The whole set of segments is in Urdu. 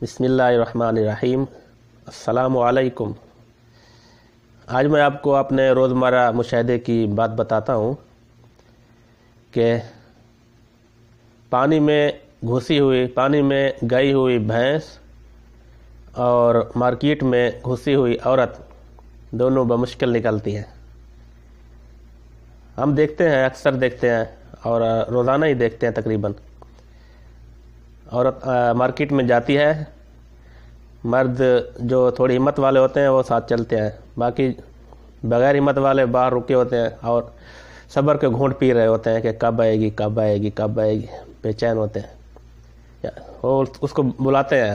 بسم اللہ الرحمن الرحیم۔ السلام علیکم۔ آج میں آپ کو اپنے روزمرہ مشاہدے کی بات بتاتا ہوں کہ پانی میں گئی ہوئی بھینس اور مارکیٹ میں گھسی ہوئی عورت دونوں بمشکل نکلتی ہیں۔ ہم دیکھتے ہیں، اکثر دیکھتے ہیں اور روزانہ ہی دیکھتے ہیں تقریباً۔ عورت مارکیٹ میں جاتی ہے، مرد جو تھوڑی ہمت والے ہوتے ہیں وہ ساتھ چلتے ہیں، باقی بغیر ہمت والے باہر رکے ہوتے ہیں اور صبر کے گھونٹ پی رہے ہوتے ہیں کہ کب آئے گی، بے چین ہوتے ہیں۔ وہ اس کو بلاتے ہیں،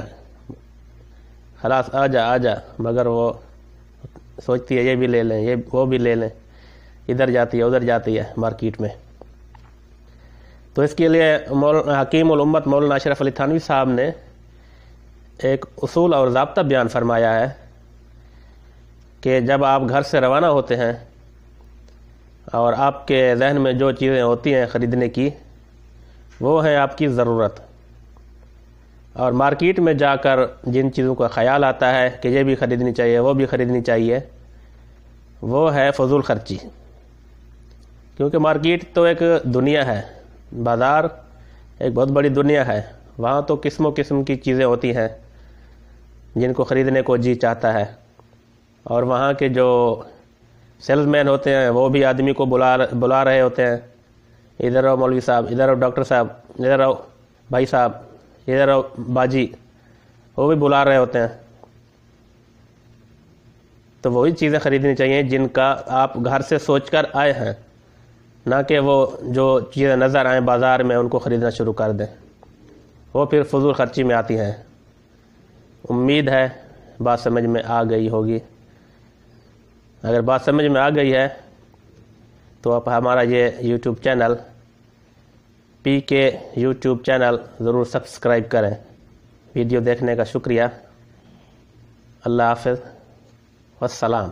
خلاص آ جا، مگر وہ سوچتی ہے یہ بھی لے لیں، وہ بھی لے لیں، ادھر جاتی ہے ادھر جاتی ہے مارکیٹ میں۔ تو اس کے لیے حکیم الامت مولانا اشرف علی تھانوی صاحب نے ایک اصول اور ضابطہ بیان فرمایا ہے کہ جب آپ گھر سے روانہ ہوتے ہیں اور آپ کے ذہن میں جو چیزیں ہوتی ہیں خریدنے کی، وہ ہیں آپ کی ضرورت، اور مارکیٹ میں جا کر جن چیزوں کا خیال آتا ہے کہ یہ بھی خریدنی چاہیے وہ بھی خریدنی چاہیے، وہ ہے فضول خرچی۔ کیونکہ مارکیٹ تو ایک دنیا ہے، بازار ایک بہت بڑی دنیا ہے، وہاں تو قسم و قسم کی چیزیں ہوتی ہیں جن کو خریدنے کو جی چاہتا ہے، اور وہاں کے جو سیلز مین ہوتے ہیں وہ بھی آدمی کو بلا رہے ہوتے ہیں، ادھر آؤ مولوی صاحب، ادھر آؤ ڈاکٹر صاحب، ادھر آؤ بھائی صاحب، ادھر آؤ باجی، وہ بھی بلا رہے ہوتے ہیں۔ تو وہی چیزیں خریدنی چاہیے جن کا آپ گھر سے سوچ کر آئے ہیں، نہ کہ وہ جو چیزیں نظر آئیں بازار میں ان کو خریدنا شروع کر دیں، وہ پھر فضول خرچی میں آتی ہیں۔ امید ہے بات سمجھ میں آ گئی ہوگی۔ اگر بات سمجھ میں آ گئی ہے تو آپ ہمارا یہ یوٹیوب چینل پی کے یوٹیوب چینل ضرور سبسکرائب کریں۔ ویڈیو دیکھنے کا شکریہ۔ اللہ حافظ والسلام۔